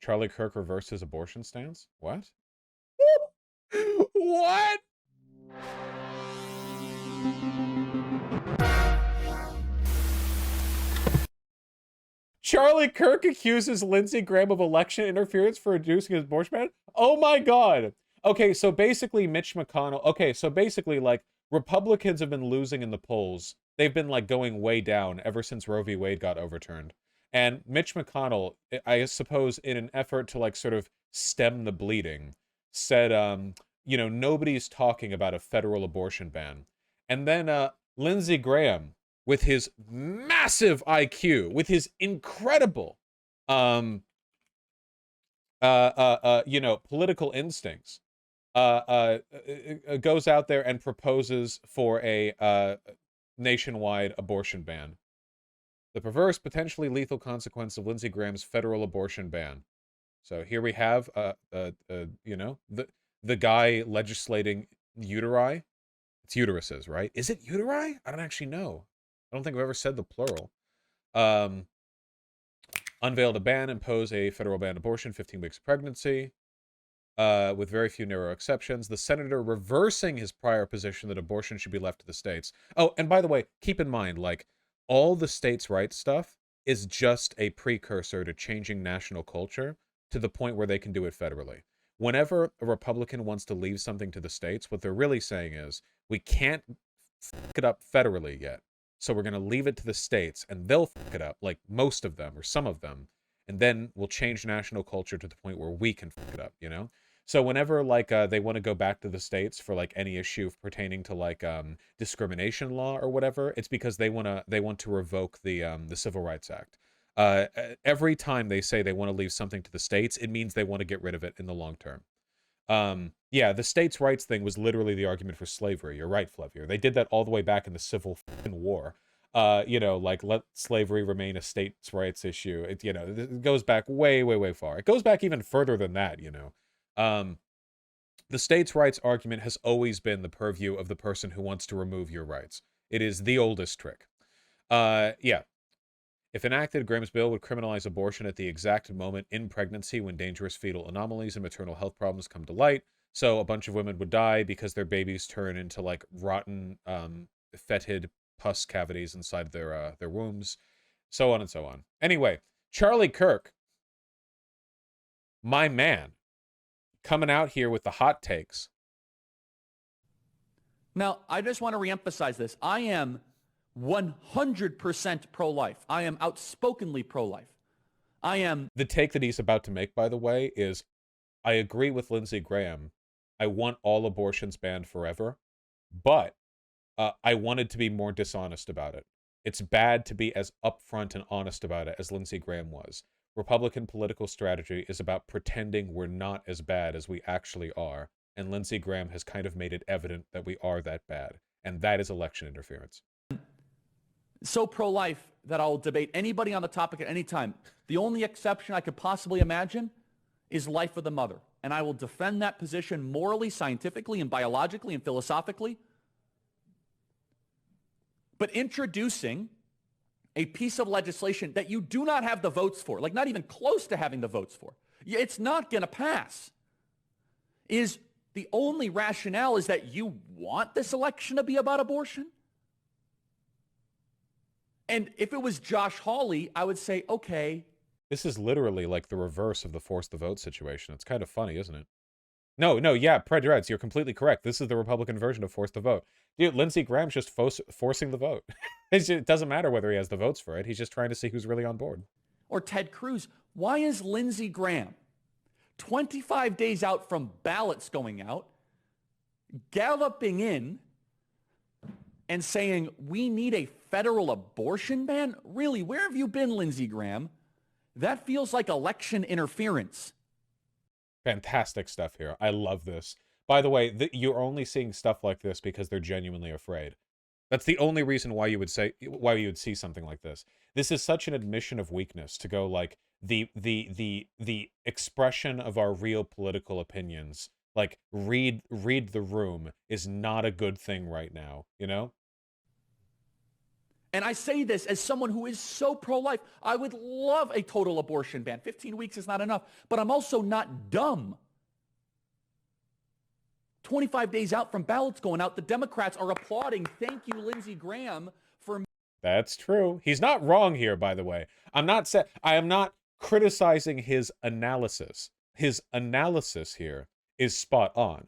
Charlie Kirk reversed his abortion stance? What? What? Charlie Kirk accuses Lindsey Graham of election interference for reducing his abortion ban? Oh my God. Okay, so basically Mitch McConnell. Okay, so basically, like, Republicans have been losing in the polls. They've been, like, going way down ever since Roe v. Wade got overturned. And Mitch McConnell, I suppose, in an effort to, like, sort of stem the bleeding, said, nobody's talking about a federal abortion ban. And then Lindsey Graham, with his massive IQ, with his incredible, political instincts, goes out there and proposes for a nationwide abortion ban. The perverse, potentially lethal consequence of Lindsey Graham's federal abortion ban. So here we have, the guy legislating uteri. It's uteruses, right? Is it uteri? I don't actually know. I don't think I've ever said the plural. Unveiled a ban, impose a federal ban on abortion, 15 weeks of pregnancy, with very few narrow exceptions. The senator reversing his prior position that abortion should be left to the states. Oh, and by the way, keep in mind, like, all the states' rights stuff is just a precursor to changing national culture to the point where they can do it federally. Whenever a Republican wants to leave something to the states, what they're really saying is, we can't fuck it up federally yet. So we're going to leave it to the states, and they'll fuck it up, like most of them or some of them, and then we'll change national culture to the point where we can fuck it up, you know? So whenever, like, they want to go back to the states for, like, any issue pertaining to, like, discrimination law or whatever, it's because they want to revoke the Civil Rights Act. Every time they say they want to leave something to the states, it means they want to get rid of it in the long term. Yeah, the states' rights thing was literally the argument for slavery. You're right, Flevier. They did that all the way back in the Civil War. Like, let slavery remain a states' rights issue. It goes back way, way, way far. It goes back even further than that, The states' rights argument has always been the purview of the person who wants to remove your rights. It is the oldest trick. Yeah. If enacted, Graham's bill would criminalize abortion at the exact moment in pregnancy when dangerous fetal anomalies and maternal health problems come to light. So a bunch of women would die because their babies turn into, like, rotten, fetid pus cavities inside their wombs, so on and so on. Anyway, Charlie Kirk, my man, coming out here with the hot takes. Now, I just want to reemphasize this. I am 100% pro-life. I am outspokenly pro-life. I am... The take that he's about to make, by the way, is, I agree with Lindsey Graham. I want all abortions banned forever, but I wanted to be more dishonest about it. It's bad to be as upfront and honest about it as Lindsey Graham was. Republican political strategy is about pretending we're not as bad as we actually are, and Lindsey Graham has kind of made it evident that we are that bad, and that is election interference. So pro-life that I'll debate anybody on the topic at any time. The only exception I could possibly imagine is life of the mother. And I will defend that position morally, scientifically, and biologically, and philosophically. But introducing a piece of legislation that you do not have the votes for, like not even close to having the votes for, it's not going to pass, is the only rationale is that you want this election to be about abortion? And if it was Josh Hawley, I would say, okay. This is literally like the reverse of the force the vote situation. It's kind of funny, isn't it? No, yeah, Pred Reds, you're completely correct. This is the Republican version of force the vote. Dude, Lindsey Graham's just forcing the vote. It doesn't matter whether he has the votes for it. He's just trying to see who's really on board. Or Ted Cruz. Why is Lindsey Graham, 25 days out from ballots going out, galloping in and saying, we need a federal abortion ban? Really, where have you been, Lindsey Graham? That feels like election interference. Fantastic stuff here. I love this. By the way, you're only seeing stuff like this because they're genuinely afraid. That's the only reason why you would see something like this. This is such an admission of weakness to go, like, the expression of our real political opinions, like, read the room, is not a good thing right now, you know? And I say this as someone who is so pro-life. I would love a total abortion ban. 15 weeks is not enough. But I'm also not dumb. 25 days out from ballots going out, the Democrats are applauding. Thank you, Lindsey Graham, for... That's true. He's not wrong here, by the way. I am not criticizing his analysis. His analysis here is spot on.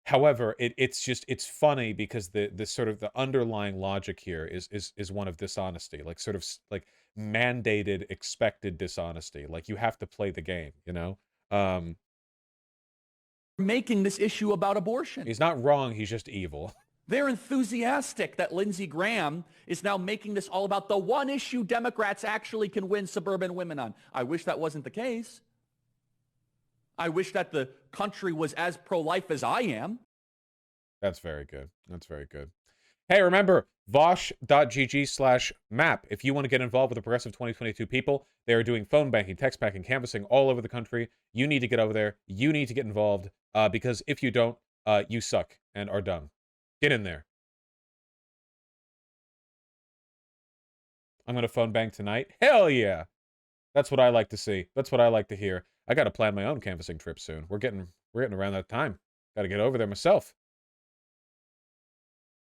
However, it's funny because the sort of the underlying logic here is one of dishonesty, like sort of like mandated, expected dishonesty. Like you have to play the game, you know? making this issue about abortion. He's not wrong, he's just evil. They're enthusiastic that Lindsey Graham is now making this all about the one issue Democrats actually can win suburban women on. I wish that wasn't the case. I wish that the country was as pro-life as I am. That's very good. That's very good. Hey, remember, Vaush.gg/map. If you want to get involved with the Progressive 2022 people, they are doing phone banking, text banking, canvassing all over the country. You need to get over there. You need to get involved because if you don't, you suck and are dumb. Get in there. I'm going to phone bank tonight. Hell yeah. That's what I like to see. That's what I like to hear. I got to plan my own canvassing trip soon. We're getting around that time. Got to get over there myself.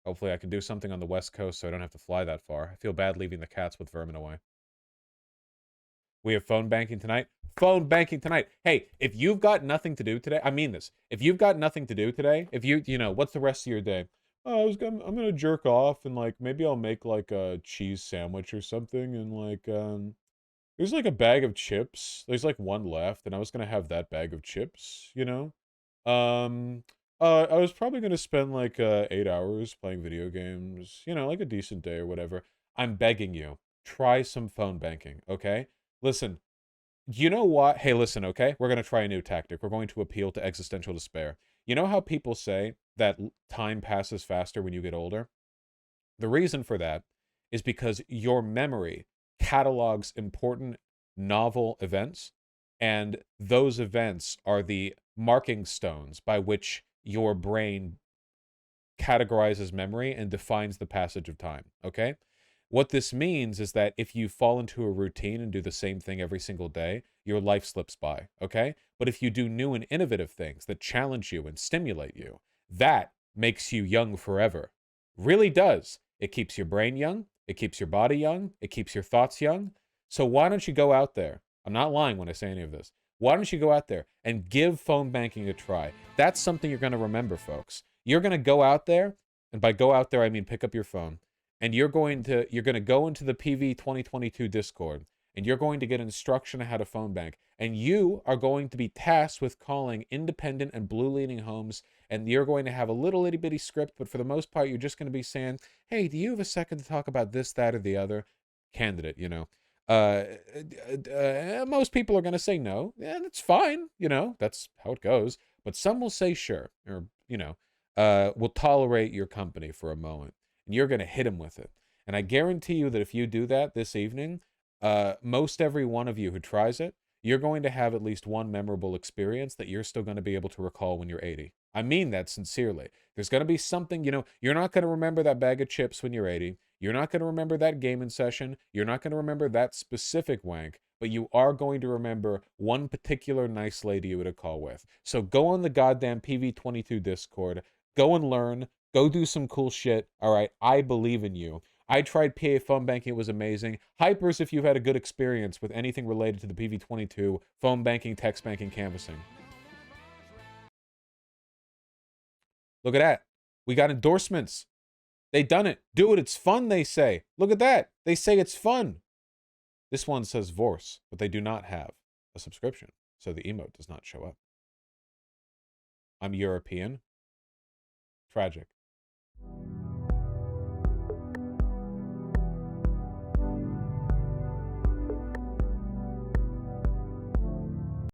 Hopefully I can do something on the West Coast so I don't have to fly that far. I feel bad leaving the cats with vermin away. We have phone banking tonight. Phone banking tonight. Hey, if you've got nothing to do today, I mean this. If you've got nothing to do today, if you know, what's the rest of your day? Oh, I'm gonna jerk off and like maybe I'll make like a cheese sandwich or something and like there's like a bag of chips. There's like one left and I was gonna have that bag of chips, you know? I was probably gonna spend like 8 hours playing video games, you know, like a decent day or whatever. I'm begging you, try some phone banking, okay? Listen, you know what? Hey, listen, okay? We're gonna try a new tactic. We're going to appeal to existential despair. You know how people say that time passes faster when you get older? The reason for that is because your memory catalogs important novel events, and those events are the marking stones by which your brain categorizes memory and defines the passage of time, okay? What this means is that if you fall into a routine and do the same thing every single day, your life slips by, okay? But if you do new and innovative things that challenge you and stimulate you, that makes you young forever. Really does. It keeps your brain young, it keeps your body young, it keeps your thoughts young. So why don't you go out there? I'm not lying when I say any of this. Why don't you go out there and give phone banking a try? That's something you're going to remember, folks. You're going to go out there, and by go out there, I mean pick up your phone, and you're going to go into the PV 2022 Discord, and you're going to get instruction on how to phone bank, and you are going to be tasked with calling independent and blue-leaning homes, and you're going to have a little itty-bitty script, but for the most part, you're just going to be saying, hey, do you have a second to talk about this, that, or the other candidate, you know? Most people are going to say no. Yeah, that's fine. You know, that's how it goes. But some will say sure, or, you know, will tolerate your company for a moment. And you're going to hit them with it. And I guarantee you that if you do that this evening, most every one of you who tries it, you're going to have at least one memorable experience that you're still going to be able to recall when you're 80. I mean that sincerely. There's going to be something, you know, you're not going to remember that bag of chips when you're 80. You're not going to remember that gaming session. You're not going to remember that specific wank, but you are going to remember one particular nice lady you had a call with. So go on the goddamn PV22 Discord. Go and learn. Go do some cool shit. All right, I believe in you. I tried PA phone banking. It was amazing. Hypers if you've had a good experience with anything related to the PV22, phone banking, text banking, canvassing. Look at that. We got endorsements. They done it. Do it. It's fun, they say. Look at that. They say it's fun. This one says Vaush, but they do not have a subscription, so the emote does not show up. I'm European. Tragic.